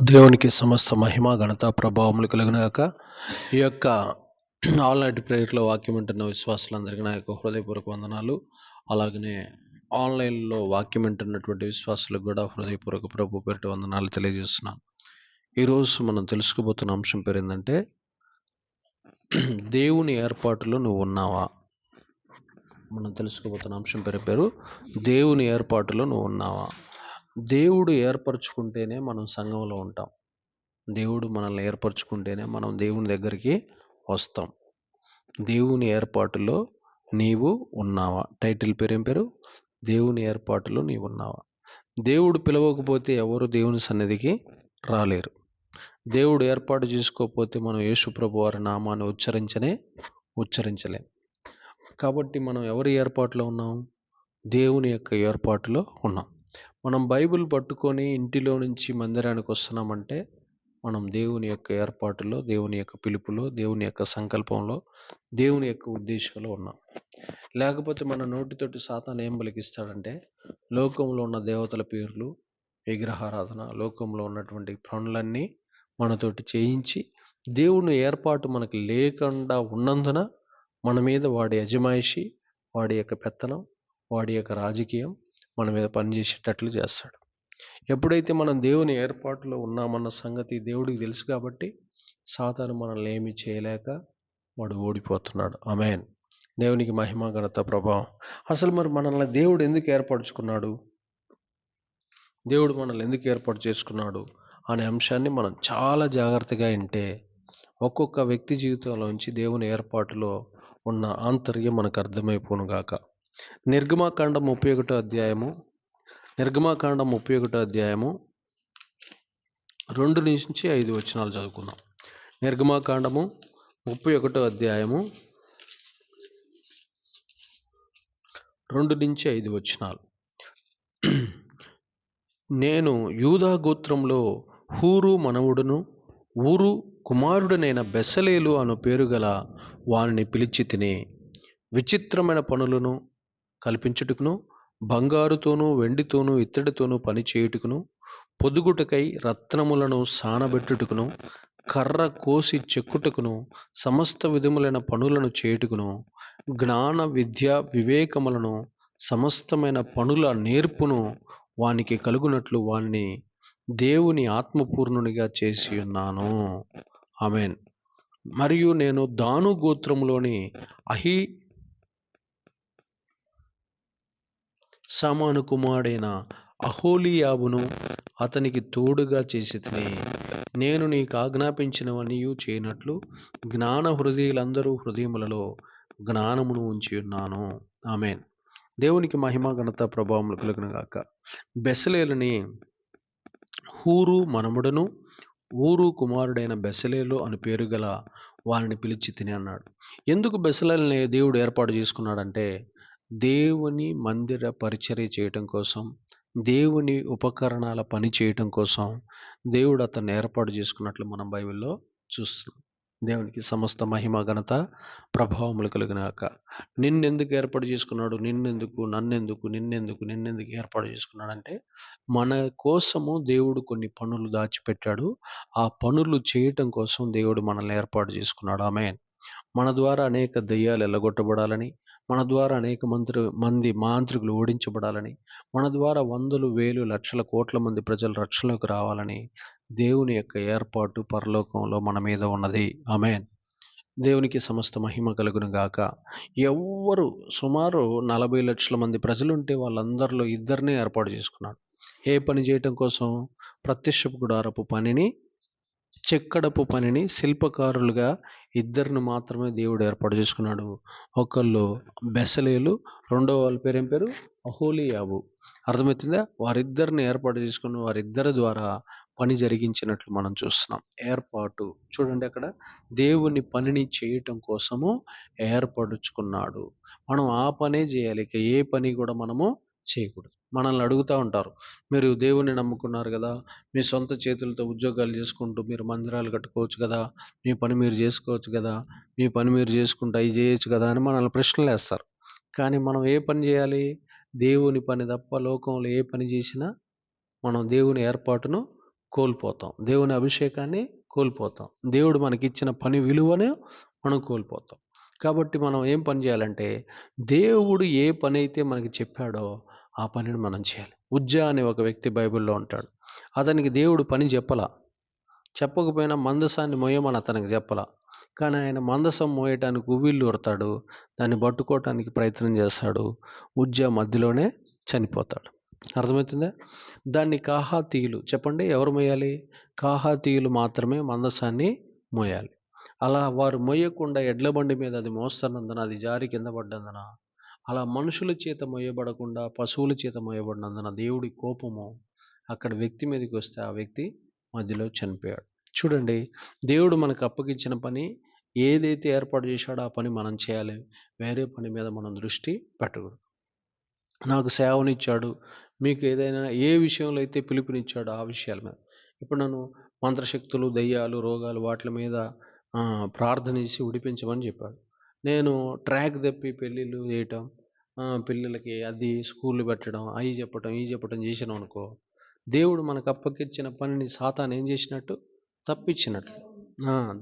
దేవునికి సమస్త మహిమ ఘనత ప్రభావములు కలుగునాక. ఈ యొక్క ఆల్ నైట్ ప్రేయర్లో వాక్యం వింటున్న విశ్వాసులందరికీ నా యొక్క హృదయపూర్వక వందనాలు. అలాగనే ఆన్లైన్లో వాక్యం వింటున్నటువంటి విశ్వాసులకు కూడా హృదయపూర్వక ప్రభు పేరిట వందనాలు తెలియజేస్తున్నాను. ఈరోజు మనం తెలుసుకోబోతున్న అంశం పేరు ఏంటంటే, దేవుని ఏర్పాటులో నువ్వు ఉన్నావా. మనం తెలుసుకోబోతున్న అంశం పేరు దేవుని ఏర్పాటులో నువ్వు ఉన్నావా. దేవుడు ఏర్పరచుకుంటేనే మనం సంఘంలో ఉంటాం. దేవుడు మనల్ని ఏర్పరచుకుంటేనే మనం దేవుని దగ్గరికి వస్తాం. దేవుని ఏర్పాటులో నీవు ఉన్నావా. టైటిల్ పేరు ఏం పేరు? దేవుని ఏర్పాటులో నీవు ఉన్నావా. దేవుడు పిలవకపోతే ఎవరు దేవుని సన్నిధికి రాలేరు. దేవుడు ఏర్పాటు చేసుకోకపోతే మనం యేసు ప్రభు వారి నామాన్ని ఉచ్చరించలేం. కాబట్టి మనం ఎవరి ఏర్పాటులో ఉన్నాం? దేవుని యొక్క ఏర్పాటులో ఉన్నాం. మనం బైబిల్ పట్టుకొని ఇంటిలో నుంచి మందిరానికి వస్తున్నామంటే మనం దేవుని యొక్క ఏర్పాటులో, దేవుని యొక్క పిలుపులో, దేవుని యొక్క సంకల్పంలో, దేవుని యొక్క ఉద్దేశంలో ఉన్నాం. లేకపోతే మన నోటితోటి సాతాను ఏం పలికిస్తాడంటే, లోకంలో ఉన్న దేవతల పేర్లు, విగ్రహారాధన, లోకంలో ఉన్నటువంటి పనులన్నీ మనతోటి చేయించి దేవుని ఏర్పాటు మనకి లేకుండా ఉన్నందున మన మీద వాడి అజమాయిషి, వాడి యొక్క పెత్తనం, వాడి యొక్క రాజకీయం మన మీద పనిచేసేటట్లు చేస్తాడు. ఎప్పుడైతే మనం దేవుని ఏర్పాటులో ఉన్నామన్న సంగతి దేవుడికి తెలుసు కాబట్టి సాతాను మనల్ని ఏమీ చేయలేక వాడు ఓడిపోతున్నాడు. ఆమేన్. దేవునికి మహిమ ఘనత ప్రభావం. అసలు మరి మనల్ని దేవుడు ఎందుకు ఏర్పరచుకున్నాడు, దేవుడు మనల్ని ఎందుకు ఏర్పాటు చేసుకున్నాడు అనే అంశాన్ని మనం చాలా జాగ్రత్తగా వింటే ఒక్కొక్క వ్యక్తి జీవితంలోంచి దేవుని ఏర్పాటులో ఉన్న ఆంతర్యం మనకు అర్థమైపోను గాక. నిర్గమాకాండం 31 అధ్యాయము 2 నుంచి 5 వచనాలు చదువుకుందాం. నిర్గమాకాండము 31 అధ్యాయము 2 నుంచి 5 వచనాలు. నేను యూదా గోత్రంలో హూరు మనవుడును ఊరు కుమారుడనైన బెసలేలు అను పేరు గల వారిని పిలిచి తిని, విచిత్రమైన పనులను కల్పించుటకును, బంగారుతోనూ వెండితోనూ ఇత్తడితోనూ పని చేయుటకును, పొదుగుటకై రత్నములను సానబెట్టుటకును, కర్ర కోసి చెక్కుటకును, సమస్త విధములైన పనులను చేయుటకును, జ్ఞాన విద్య వివేకములను సమస్తమైన పనుల నేర్పును వానికి కలుగునట్లు వానిని దేవుని ఆత్మపూర్ణునిగా చేసి ఉన్నాను. ఆమేన్. మరియు నేను దాను గోత్రములోని సామాను కుమారుడైన అహోలీయాబును అతనికి తోడుగా చేసి తిని, నేను నీకు ఆజ్ఞాపించినవన్నీ చేయనట్లు జ్ఞాన హృదయులందరూ హృదయములలో జ్ఞానమును ఉంచి ఉన్నాను. ఆమేన్. దేవునికి మహిమ ఘనత ప్రభావములు కలుగును గాక. బెసలేలుని హూరు మనముడను ఊరు కుమారుడైన బెసలేలు అని పేరు గల వారిని పిలిచి తిని అన్నాడు. ఎందుకు బెసలేలుని దేవుడు ఏర్పాటు చేసుకున్నాడంటే, దేవుని మందిర పరిచర్య చేయటం కోసం, దేవుని ఉపకరణాల పని చేయటం కోసం దేవుడు అతన్ని ఏర్పాటు చేసుకున్నట్లు మనం బైబిల్లో చూస్తున్నాం. దేవునికి సమస్త మహిమ ఘనత ప్రభావములు కలుగునాక. నిన్నెందుకు ఏర్పాటు చేసుకున్నాడు? నిన్నెందుకు ఏర్పాటు చేసుకున్నాడంటే, మన కోసము దేవుడు కొన్ని పనులు దాచిపెట్టాడు. ఆ పనులు చేయటం కోసం దేవుడు మనల్ని ఏర్పాటు చేసుకున్నాడు. ఆమేన్. మన ద్వారా అనేక దెయ్యాలు ఎల్లగొట్టబడాలని, మన ద్వారా అనేక మంది మాంత్రికులు ఓడించబడాలని, మన ద్వారా వందలు వేలు లక్షల కోట్ల మంది ప్రజలు రక్షణలోకి రావాలని దేవుని యొక్క ఏర్పాటు పరలోకంలో మన మీద ఉన్నది. ఆమేన్. దేవునికి సమస్త మహిమ కలుగును గాక. ఎవ్వరు సుమారు 40 లక్షల మంది ప్రజలుంటే వాళ్ళందరిలో ఇద్దరినే ఏర్పాటు చేసుకున్నాడు. ఏ పని చేయటం కోసం? ప్రత్యక్షపు గుడారపు పనిని, చెక్కడపు పనిని శిల్పకారులుగా ఇద్దరిని మాత్రమే దేవుడు ఏర్పాటు చేసుకున్నాడు. ఒకళ్ళు బెసలేలు, రెండో వాళ్ళ పేరేం పేరు? అహోలీయాబు. అర్థమవుతుందా? వారిద్దరిని ఏర్పాటు చేసుకుని వారిద్దరి ద్వారా పని జరిగించినట్లు మనం చూస్తున్నాం. ఏర్పాటు చూడండి, అక్కడ దేవుని పనిని చేయటం కోసము ఏర్పరచుకున్నాడు. మనం ఆ పనే చేయాలి, ఇక ఏ పని కూడా మనము చేయకూడదు. మనల్ని అడుగుతూ ఉంటారు, మీరు దేవుని నమ్ముకున్నారు కదా, మీ సొంత చేతులతో ఉద్యోగాలు చేసుకుంటూ మీరు మందిరాలు కట్టుకోవచ్చు కదా, మీ పని మీరు చేసుకోవచ్చు కదా, మీ పని మీరు చేసుకుంటూ అవి చేయొచ్చు కదా అని మనల్ని ప్రశ్నలు వేస్తారు. కానీ మనం ఏ పని చేయాలి? దేవుని పని తప్ప లోకంలో ఏ పని చేసినా మనం దేవుని ఏర్పాటును కోల్పోతాం. దేవుని అభిషేకాన్ని కోల్పోతాం. దేవుడు మనకిచ్చిన పని విలువను మనం కోల్పోతాం. కాబట్టి మనం ఏం పని చేయాలంటే, దేవుడు ఏ పని అయితే మనకి చెప్పాడో ఆ పనిని మనం చేయాలి. ఉజ్జా అనే ఒక వ్యక్తి బైబిల్లో ఉంటాడు. అతనికి దేవుడు పని చెప్పకపోయినా మందసాన్ని మోయమని అతనికి చెప్పలా. కానీ ఆయన మందసం మోయటానికి ఉవ్విళ్ళు ఉడతాడు. దాన్ని పట్టుకోవటానికి ప్రయత్నం చేస్తాడు. ఉజ్జా మధ్యలోనే చనిపోతాడు. అర్థమవుతుందా? దాన్ని కాహాతీయులు, చెప్పండి ఎవరు మోయాలి? కాహాతీయులు మాత్రమే మందసాన్ని మోయాలి. అలా వారు మోయకుండా ఎడ్ల బండి మీద అది మోస్తున్నందున, అది జారి కింద పడ్డందున, అలా మనుషుల చేత మోయబడకుండా పశువుల చేత మోయబడినందున దేవుడి కోపము అక్కడ వ్యక్తి మీదకి వస్తే ఆ వ్యక్తి మధ్యలో చనిపోయాడు. చూడండి, దేవుడు మనకు అప్పగించిన పని ఏదైతే ఏర్పాటు చేశాడో ఆ పని మనం చేయాలి. వేరే పని మీద మనం దృష్టి పెట్టకూడదు. నాకు సేవనిచ్చాడు, మీకు ఏదైనా ఏ విషయంలో అయితే పిలుపునిచ్చాడో ఆ విషయాల మీద. ఇప్పుడు నన్ను మంత్రశక్తులు, దయ్యాలు, రోగాలు వాటి మీద ప్రార్థన చేసి విడిపించమని చెప్పాడు. నేను ట్రాక్ తప్పి పెళ్ళిళ్ళు చేయటం, పిల్లలకి అది స్కూళ్ళు పెట్టడం, అవి చెప్పటం చేసినాం అనుకో, దేవుడు మనకు అప్పగించిన పనిని సాతాను ఏం చేసినట్టు? తప్పించినట్లు,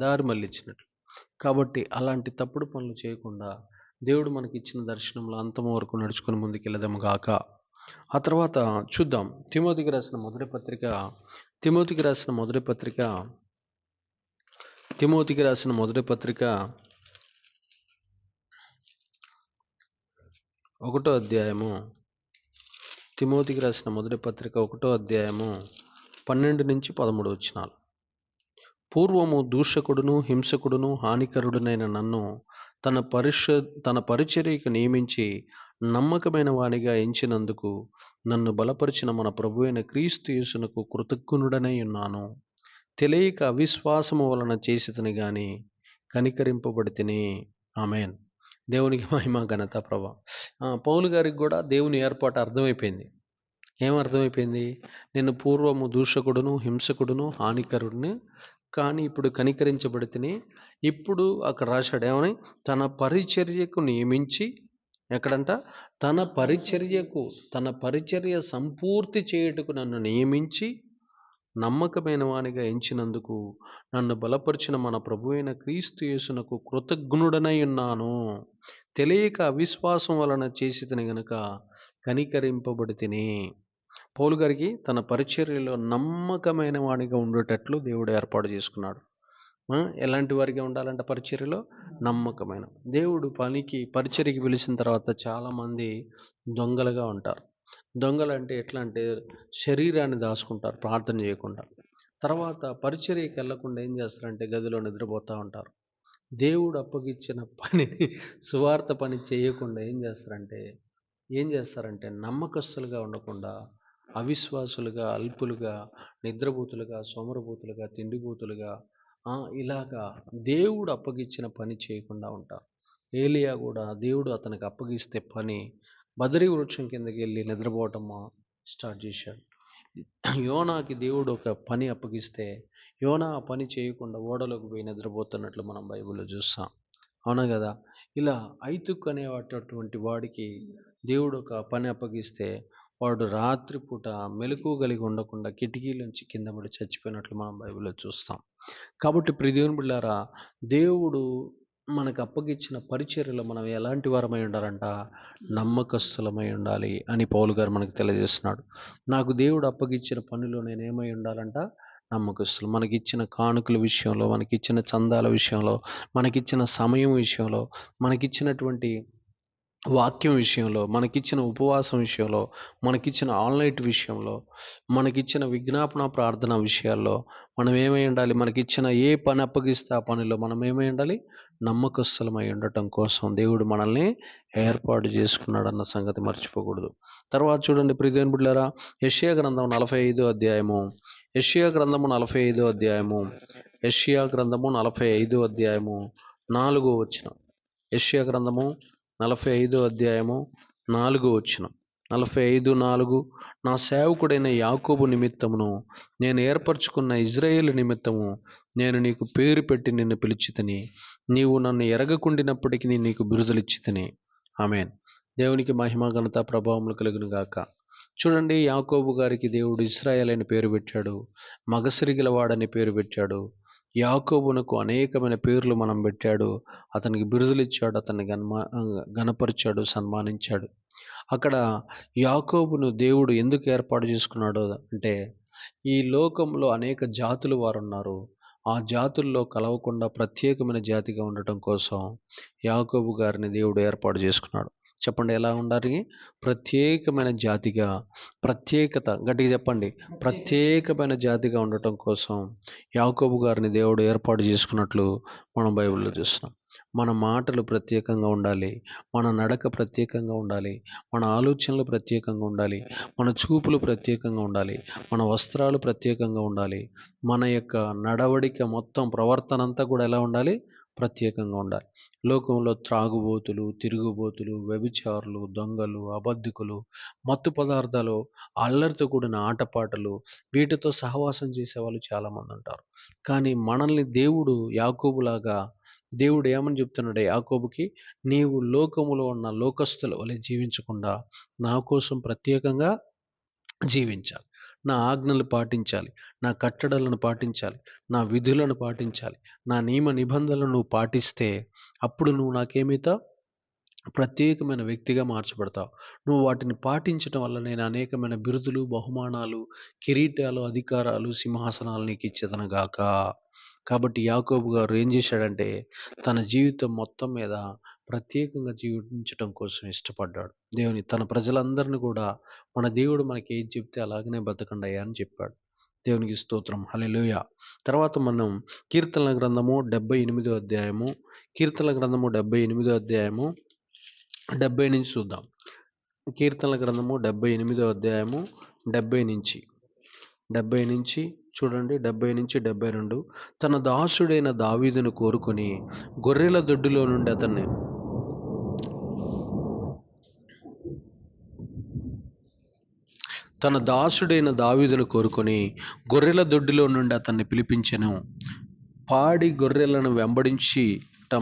దారి మళ్ళించినట్లు. కాబట్టి అలాంటి తప్పుడు పనులు చేయకుండా దేవుడు మనకి ఇచ్చిన దర్శనంలో అంతము వరకు నడుచుకుని ముందుకెళ్ళదాము గాక. ఆ తర్వాత చూద్దాం, తిమోతికి రాసిన మొదటి పత్రిక 1వ అధ్యాయము, 1వ అధ్యాయము 12 నుంచి 13 వచనాలు. పూర్వము దూషకుడును, హింసకుడును, హానికరుడునైన నన్ను తన పరిచర్యకు నియమించి నమ్మకమైన వానిగా ఎంచినందుకు నన్ను బలపరిచిన మన ప్రభు అయిన క్రీస్తు యేసునకు కృతజ్ఞుడనై ఉన్నాను. తెలియక అవిశ్వాసము వలన చేసితిని గాని కనికరింపబడితిని. ఆమేన్. దేవునికి మహిమ, ఘనత, ప్రభావం. పౌలు గారికి కూడా దేవుని ఏర్పాటు అర్థమైపోయింది. ఏమర్థమైపోయింది? నేను పూర్వము దూషకుడును, హింసకుడును, హానికరుడిని, కానీ ఇప్పుడు కనికరించబడితిని. ఇప్పుడు అక్కడ రాశాడు ఏమని? తన పరిచర్యకు నియమించి, ఎక్కడంట? తన పరిచర్య సంపూర్తి చేయుటకు నన్ను నియమించి నమ్మకమైన వానిగా ఎంచినందుకు నన్ను బలపరిచిన మన ప్రభు అయిన క్రీస్తు యేసునకు కృతజ్ఞుడనై ఉన్నాను. తెలియక అవిశ్వాసం వలన చేసితిని గనుక కనికరింపబడితిని. పౌలు గారికి తన పరిచర్యలో నమ్మకమైన వాడిగా ఉండేటట్లు దేవుడు ఏర్పాటు చేసుకున్నాడు. ఎలాంటి వారిగా ఉండాలంటే పరిచర్యలో నమ్మకమైన. దేవుడు పరిచర్యకి పిలిచిన తర్వాత చాలామంది దొంగలుగా ఉంటారు. దొంగలు అంటే ఎట్లా అంటే శరీరాన్ని దాచుకుంటారు ప్రార్థన చేయకుండా. తర్వాత పరిచర్యకి వెళ్లకుండా ఏం చేస్తారంటే గదిలో నిద్రపోతూ ఉంటారు. దేవుడు అప్పగించిన పనిని, సువార్త పని చేయకుండా ఏం చేస్తారంటే నమ్మకస్తులుగా ఉండకుండా అవిశ్వాసులుగా, అల్పులుగా, నిద్రబూతులుగా, సోమరబూతులుగా, తిండిబూతులుగా, ఇలాగా దేవుడు అప్పగించిన పని చేయకుండా ఉంటారు. ఏలియా కూడా దేవుడు అతనికి అప్పగిస్తే పని బదరి వృక్షం కిందకి వెళ్ళి నిద్రపోవటం స్టార్ట్ చేశాడు. యోనాకి దేవుడు ఒక పని అప్పగిస్తే యోనా ఆ పని చేయకుండా ఓడలోకి పోయి నిద్రపోతున్నట్లు మనం బైబిల్లో చూస్తాం. అవునా కదా? ఇలా ఐతుక్ అనేటటువంటి వాడికి దేవుడు ఒక పని అప్పగిస్తే వాడు రాత్రిపూట మెలకువ కలిగి ఉండకుండా కిటికీలోంచి కింద పడి చచ్చిపోయినట్లు మనం బైబిల్లో చూస్తాం. కాబట్టి ప్రియ దేవుని బిడ్డలారా, దేవుడు మనకు అప్పగించిన పరిచర్యలో మనం ఎలాంటి వారమై ఉండాలంట? నమ్మకస్తులమై ఉండాలి అని పౌలు గారు మనకు తెలియజేస్తున్నాడు. నాకు దేవుడు అప్పగించిన పనిలో నేను ఏమై ఉండాలంట? నమ్మకస్తులు. మనకిచ్చిన కానుకల విషయంలో, మనకిచ్చిన చందాల విషయంలో, మనకిచ్చిన సమయం విషయంలో, మనకిచ్చినటువంటి వాక్యం విషయంలో, మనకిచ్చిన ఉపవాసం విషయంలో, మనకిచ్చిన ఆన్లైట్ విషయంలో, మనకిచ్చిన విజ్ఞాపన ప్రార్థన విషయాల్లో మనం ఏమై ఉండాలి? మనకిచ్చిన ఏ పని అప్పగిస్తే ఆ పనిలో మనం ఏమై ఉండాలి? నమ్మకస్తులమై ఉండటం కోసం దేవుడు మనల్ని ఏర్పాటు చేసుకున్నాడన్న సంగతి మర్చిపోకూడదు. తర్వాత చూడండి ప్రియ దేవుని బిడ్డలారా, యెషయా గ్రంథం 45వ అధ్యాయము, యెషయా గ్రంథము 45వ అధ్యాయము 4వ వచనం. యెషయా గ్రంథము 45వ అధ్యాయము 4వ వచనం. 45:4 నా సేవకుడైన యాకోబు నిమిత్తమును, నేను ఏర్పరచుకున్న ఇజ్రాయేలు నిమిత్తము నేను నీకు పేరు పెట్టి నిన్ను పిలిచితిని. నీవు నన్ను ఎరగకుండినప్పటికీ నీకు బిరుదులిచ్చితిని. ఆమేన్. దేవునికి మహిమ, ఘనత, ప్రభావములు కలుగును గాక. చూడండి, యాకోబు గారికి దేవుడు ఇశ్రాయేల్ అని పేరు పెట్టాడు, మగసిరిగిలవాడని పేరు పెట్టాడు. యాకోబునకు అనేకమైన పేర్లు మనం పెట్టాడు, అతనికి బిరుదులు ఇచ్చాడు, అతన్ని గణపరిచాడు, సన్మానించాడు. అక్కడ యాకోబును దేవుడు ఎందుకు ఏర్పాటు చేసుకున్నాడు అంటే, ఈ లోకంలో అనేక జాతులు వారున్నారు, ఆ జాతుల్లో కలవకుండా ప్రత్యేకమైన జాతిగా ఉండటం కోసం యాకోబు గారిని దేవుడు ఏర్పాటు చేసుకున్నాడు. చెప్పండి, ఎలా ఉండాలి? ప్రత్యేకమైన జాతిగా, ప్రత్యేకత, గట్టిగా చెప్పండి, ప్రత్యేకమైన జాతిగా ఉండటం కోసం యాకోబు గారిని దేవుడు ఏర్పాటు చేసుకున్నట్లు మనం బైబిల్లో చూస్తున్నాం. మన మాటలు ప్రత్యేకంగా ఉండాలి, మన నడక ప్రత్యేకంగా ఉండాలి, మన ఆలోచనలు ప్రత్యేకంగా ఉండాలి, మన చూపులు ప్రత్యేకంగా ఉండాలి, మన వస్త్రాలు ప్రత్యేకంగా ఉండాలి, మన యొక్క నడవడిక మొత్తం ప్రవర్తన అంతా కూడా ఎలా ఉండాలి? ప్రత్యేకంగా ఉండాలి. లోకంలో త్రాగుబోతులు, తిరుగుబోతులు, వ్యభిచారులు, దొంగలు, అబద్ధికులు, మత్తు పదార్థాలు, అల్లరితో కూడిన ఆటపాటలు, వీటితో సహవాసం చేసేవాళ్ళు చాలామంది ఉంటారు. కానీ మనల్ని దేవుడు యాకోబులాగా, దేవుడు ఏమని చెప్తున్నాడు యాకోబుకి? నీవు లోకములో ఉన్న లోకస్తుల వలె జీవించకుండా నా కోసం ప్రత్యేకంగా జీవించాలి, నా ఆజ్ఞలు పాటించాలి, నా కట్టడలను పాటించాలి, నా విధులను పాటించాలి, నా నియమ నిబంధనలను నువ్వు పాటిస్తే అప్పుడు నువ్వు నాకేమితావు? ప్రత్యేకమైన వ్యక్తిగా మార్చబడతావు. నువ్వు వాటిని పాటించటం వల్ల నేను అనేకమైన బిరుదులు, బహుమానాలు, కిరీటాలు, అధికారాలు, సింహాసనాలు నీకు ఇచ్చేదను గాక. కాబట్టి యాకోబు గారు ఏం చేశాడంటే, తన జీవితం మొత్తం మీద ప్రత్యేకంగా జీవించటం కోసం ఇష్టపడ్డాడు. తన ప్రజలందరినీ కూడా మన దేవుడు మనకి ఏది చెప్తే అలాగనే బతకండి అయ్యా అని చెప్పాడు. దేవునికి స్తోత్రం, హల్లెలూయా. తర్వాత మనం కీర్తనల గ్రంథము 78వ అధ్యాయము, కీర్తనల గ్రంథము 78వ అధ్యాయము 70 నుంచి చూద్దాం. కీర్తనల గ్రంథము 78వ అధ్యాయము 70 నుంచి చూడండి, 70 నుంచి 72. తన దాసుడైన దావీదును కోరుకొని గొర్రెల దొడ్డిలో నుండి అతన్ని తన దాసుడైన దావీదును కోరుకొని గొర్రెల దొడ్డిలో నుండి అతన్ని పిలిపించెను. పాడి గొర్రెలను వెంబడించి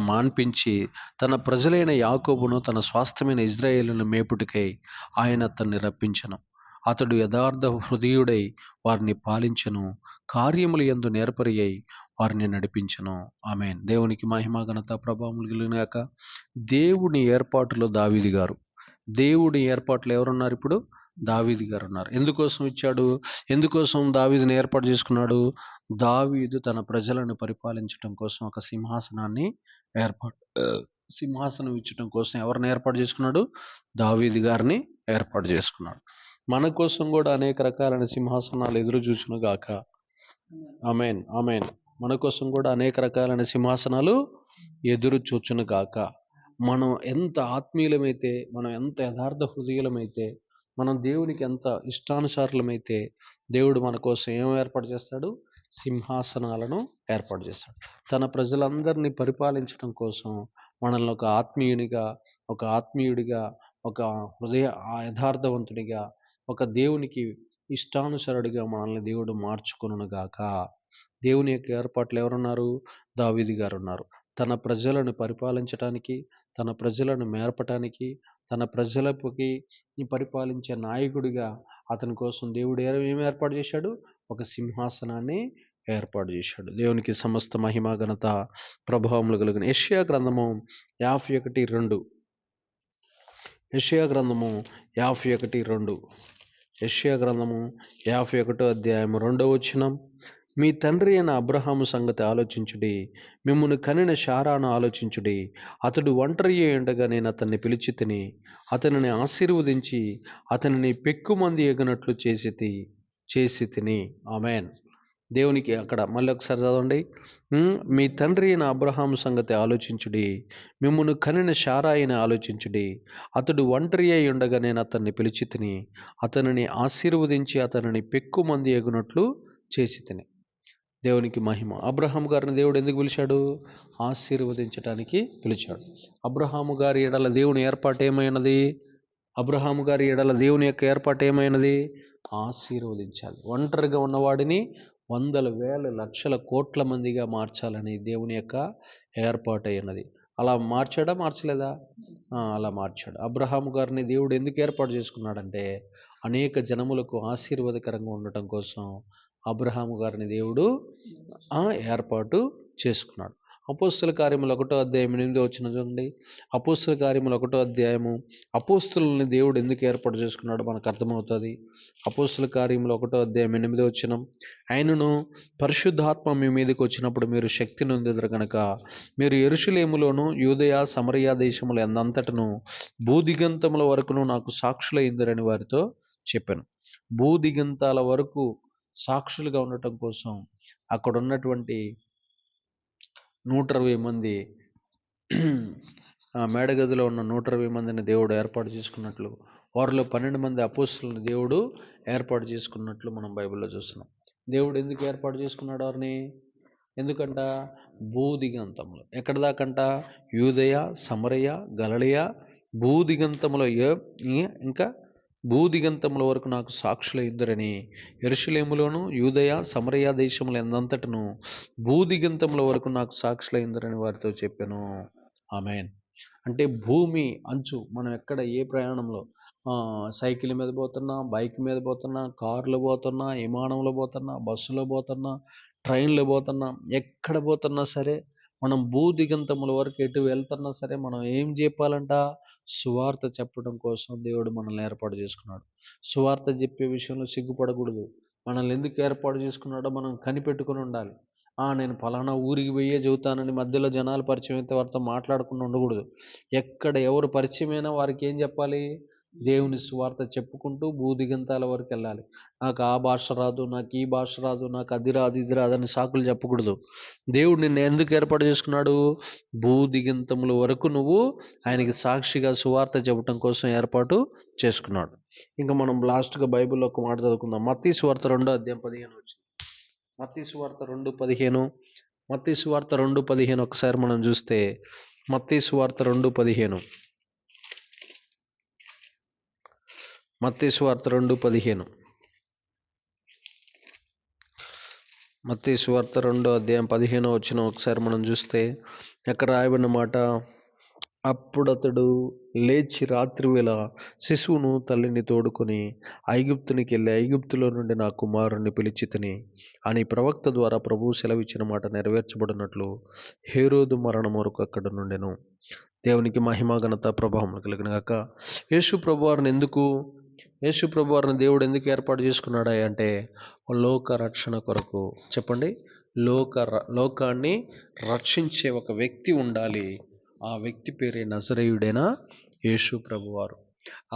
మాన్పించి తన ప్రజలైన యాకోబును, తన స్వాస్థ్యమైన ఇజ్రాయేలును మేపుటికై ఆయన అతన్ని రప్పించెను. అతడు యథార్థ హృదయుడై వారిని పాలించెను, కార్యములు యందు నేర్పరి అయి వారిని నడిపించెను. ఆమేన్. దేవునికి మహిమ, ఘనత, ప్రభావములు కలుగుగాక. దేవుని ఏర్పాటులో దావీదు గారు, దేవుడి ఏర్పాట్లు ఎవరున్నారు? ఇప్పుడు దావీదు గారు ఉన్నారు. ఎందుకోసం ఇచ్చాడు? ఎందుకోసం దావీదుని ఏర్పాటు చేసుకున్నాడు? దావీదు తన ప్రజలను పరిపాలించడం కోసం ఒక సింహాసనం ఇచ్చటం కోసం ఎవరిని ఏర్పాటు చేసుకున్నాడు? దావీదు గారిని ఏర్పాటు చేసుకున్నాడు. మన కోసం కూడా అనేక రకాలైన సింహాసనాలు ఎదురు చూచును గాక. ఆమేన్, ఆమేన్. మన కోసం కూడా అనేక రకాలైన సింహాసనాలు ఎదురు చూచును గాక. మనం ఎంత ఆత్మీయులమైతే, మనం ఎంత యథార్థ హృదయులమైతే, మనం దేవునికి ఎంత ఇష్టానుసారులమైతే, దేవుడు మన కోసం ఏం ఏర్పాటు చేస్తాడు? సింహాసనాలను ఏర్పాటు చేస్తాడు. తన ప్రజలందరినీ పరిపాలించడం కోసం మనల్ని ఒక ఆత్మీయుడిగా, ఒక యథార్థవంతుడిగా, ఒక దేవునికి ఇష్టానుసరుడిగా మనల్ని దేవుడు మార్చుకొనును గాక. దేవుని యొక్క ఏర్పాట్లు ఎవరున్నారు? దావీదు గారు ఉన్నారు. తన ప్రజలను పరిపాలించటానికి, తన ప్రజలను మేర్పటానికి, తన ప్రజలకి పరిపాలించే నాయకుడిగా అతని కోసం దేవుడు ఏమి ఏర్పాటు చేశాడు? ఒక సింహాసనాన్ని ఏర్పాటు చేశాడు. దేవునికి సమస్త మహిమ, ఘనత, ప్రభావములు కలుగును. యెషయా గ్రంథము 51:2. యెషయా గ్రంథము 51:2. యెషయా గ్రంథము 51వ అధ్యాయము 2వ వచనం. మీ తండ్రి అయిన అబ్రహాము సంగతి ఆలోచించుడి, మిమ్మును కనిన శారాను ఆలోచించుడి. అతడు ఒంటరి ఉండగా నేను అతన్ని పిలిచి తిని, అతనిని ఆశీర్వదించి అతనిని పెక్కుమంది ఎగినట్లు చేసి తిని. ఆమేన్. దేవునికి అక్కడ మళ్ళీ ఒకసారి చదవండి. మీ తండ్రి అయిన అబ్రహాము సంగతి ఆలోచించుడి, మిమ్మును కనిన శారాయిని ఆలోచించుడి. అతడు ఒంటరి అయి ఉండగా నేను అతన్ని పిలిచి తిని, అతనిని ఆశీర్వదించి అతనిని పెక్కుమంది ఎగునట్లు చేసి తిని. దేవునికి మహిమ. అబ్రహాము గారిని దేవుడు ఎందుకు పిలిచాడు? ఆశీర్వదించడానికి పిలిచాడు. అబ్రహాము గారి ఎడల దేవుని ఏర్పాటు ఏమైనది? అబ్రహాము గారి ఎడల దేవుని యొక్క ఏర్పాటు ఏమైనది? ఆశీర్వదించాలి. ఒంటరిగా ఉన్నవాడిని వందల, వేల, లక్షల, కోట్ల మందిగా మార్చాలని దేవుని యొక్క ఏర్పాటు అయినది. అలా మార్చాడా? మార్చలేదా? అలా మార్చాడు. అబ్రహాము గారిని దేవుడు ఎందుకు ఏర్పాటు చేసుకున్నాడంటే అనేక జనములకు ఆశీర్వాదకరంగా ఉండటం కోసం అబ్రహాము గారిని దేవుడు ఏర్పాటు చేసుకున్నాడు. అపోస్తుల కార్యములు 1:8 చూడండి. అపోస్తుల కార్యములు 1 అపోస్తులని దేవుడు ఎందుకు ఏర్పాటు చేసుకున్నాడో మనకు అర్థమవుతుంది. అపోస్తుల కార్యములు 1:8 ఆయనను పరిశుద్ధాత్మ మీ మీదకి వచ్చినప్పుడు మీరు శక్తి నొందెదరు గనక మీరు యెరూషలేములోను యూదయ సమరయ దేశములు ఎందంతటను భూదిగంతముల వరకును నాకు సాక్షులైందరని వారితో చెప్పాను. భూదిగంతాల వరకు సాక్షులుగా ఉండటం కోసం అక్కడ ఉన్నటువంటి 120 మంది మేడగదిలో ఉన్న 120 మందిని దేవుడు ఏర్పాటు చేసుకున్నట్లు, వారిలో 12 మంది అపోస్తులను దేవుడు ఏర్పాటు చేసుకున్నట్లు మనం బైబిల్లో చూస్తున్నాం. దేవుడు ఎందుకు ఏర్పాటు చేసుకున్నాడు వారిని? ఎందుకంట భూదిగంతములు. ఎక్కడ దాకంట? యూదయ సమరయ గలిలయ భూదిగంతముల ఇంకా భూదిగంతముల వరకు నాకు సాక్షుల ఇద్దరని యెరూషలేములోను యూదయ సమరయ దేశముల ఎందంతటను భూదిగంతముల వరకు నాకు సాక్షుల ఇద్దరని వారితో చెప్పాను. ఆమేన్. అంటే భూమి అంచు, మనం ఎక్కడ ఏ ప్రయాణంలో సైకిల్ మీద పోతున్నా, బైక్ మీద పోతున్నా, కారులో పోతున్నా, విమానంలో పోతున్నా, బస్సులో పోతున్నా, ట్రైన్లో పోతున్నా, ఎక్కడ పోతున్నా సరే మనం భూదిగంతముల వరకు ఎటు వెళ్తున్నా సరే మనం ఏం చెప్పాలంట? సువార్త చెప్పడం కోసం దేవుడు మనల్ని ఏర్పాటు చేసుకున్నాడు. సువార్త చెప్పే విషయంలో సిగ్గుపడకూడదు. మనల్ని ఎందుకు ఏర్పాటు చేసుకున్నాడో మనం కనిపెట్టుకుని ఉండాలి. నేను ఫలానా ఊరికి పోయే చెబుతానని మధ్యలో జనాలు పరిచయం అయితే వారితో మాట్లాడకుండా ఉండకూడదు. ఎక్కడ ఎవరు పరిచయమైనా వారికి ఏం చెప్పాలి? దేవుని సువార్త చెప్పుకుంటూ భూదిగంతాల వరకు వెళ్ళాలి. నాకు ఆ భాష రాదు, నాకు ఈ భాష రాదు, నాకు అది రాదు ఇది రాదు అని సాకులు చెప్పకూడదు. దేవుడు నిన్ను ఎందుకు ఏర్పాటు చేసుకున్నాడు? భూదిగంతముల వరకు నువ్వు ఆయనకి సాక్షిగా సువార్త చెప్పడం కోసం ఏర్పాటు చేసుకున్నాడు. ఇంకా మనం లాస్ట్గా బైబిల్లో ఒక మాట చదువుకుందాం. మత్తయి సువార్త 2:15 వచ్చింది. మత్తయి సువార్త 2:15 మత్తయి సువార్త 2:15 ఒకసారి మనం చూస్తే మత్తయి సువార్త 2:15 మత్తయి సువార్త 2:15 మత్తయి సువార్త 2:15 ఒకసారి మనం చూస్తే ఎక్కడ రాయబడిన మాట, అప్పుడతడు లేచి రాత్రివేళ శిశువును తల్లిని తోడుకొని ఐగుప్తునికి వెళ్ళి ఐగుప్తులో నుండి నా కుమారుణ్ణి పిలిచితిని అని ప్రవక్త ద్వారా ప్రభువు సెలవిచ్చిన మాట నెరవేర్చబడినట్లు హేరోదు మరణం వరకు అక్కడ నుండెను. దేవునికి మహిమ ఘనత ప్రభావం కలిగిన గాక. యేసు ప్రభు వారిని దేవుడు ఎందుకు ఏర్పాటు చేసుకున్నాడా అంటే లోక రక్షణ కొరకు. చెప్పండి. లోకాన్ని రక్షించే ఒక వ్యక్తి ఉండాలి. ఆ వ్యక్తి పేరే నజరేయుడైన యేసు ప్రభువారు.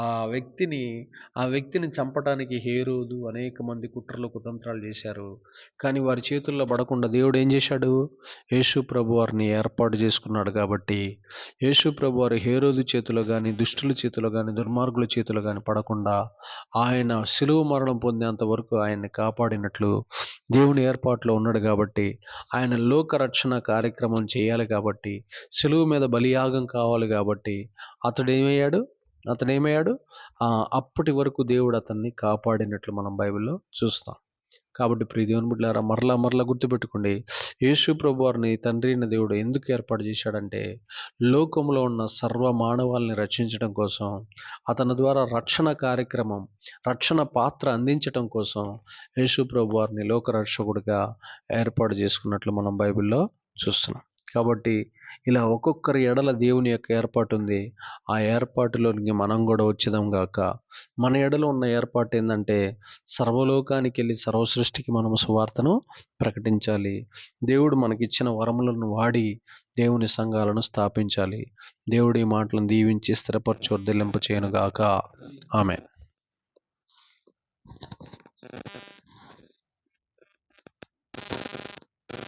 ఆ వ్యక్తిని చంపడానికి హేరోదు అనేక మంది కుట్రలు కుతంత్రాలు చేశారు. కానీ వారి చేతుల్లో పడకుండా దేవుడు ఏం చేశాడు? యేసు ప్రభువారిని ఏర్పాటు చేసుకున్నాడు. కాబట్టి యేసు ప్రభువారు హేరోదు చేతిలో కానీ, దుష్టుల చేతిలో కానీ, దుర్మార్గుల చేతిలో కానీ పడకుండా ఆయన శిలువ మరణం పొందేంత వరకు ఆయన్ని కాపాడినట్లు దేవుని ఏర్పాట్లో ఉన్నాడు. కాబట్టి ఆయన లోక రక్షణ కార్యక్రమం చేయాలి. కాబట్టి శిలువ మీద బలియాగం కావాలి. కాబట్టి అతడేమయ్యాడు? అప్పటి వరకు దేవుడు అతన్ని కాపాడినట్లు మనం బైబిల్లో చూస్తాం. కాబట్టి ప్రియ దేవుని బిడ్డలారా, మరలా గుర్తుపెట్టుకోండి, యేసు ప్రభువారిని తండ్రి అయిన దేవుడు ఎందుకు ఏర్పాటు చేశాడంటే లోకంలో ఉన్న సర్వ మానవాల్ని రక్షించడం కోసం, అతని ద్వారా రక్షణ పాత్ర అందించడం కోసం యేసు ప్రభువారిని లోక రక్షకుడిగా ఏర్పాటు చేసుకున్నట్లు మనం బైబిల్లో చూస్తున్నాం. కాబట్టి ఇలా ఒక్కొక్కరి ఎడల దేవుని యొక్క ఏర్పాటు ఉంది. ఆ ఏర్పాటులోనికి మనం కూడా వచ్చేదాం గాక. మన ఎడలో ఉన్న ఏర్పాటు ఏంటంటే సర్వలోకానికి వెళ్ళి సర్వసృష్టికి మనము సువార్తను ప్రకటించాలి. దేవుడు మనకిచ్చిన వరములను వాడి దేవుని సంఘాలను స్థాపించాలి. దేవుడి మాటలను దీవించి స్థిరపరచు వర్ధిల్లింప చేయను గాక. ఆమేన్.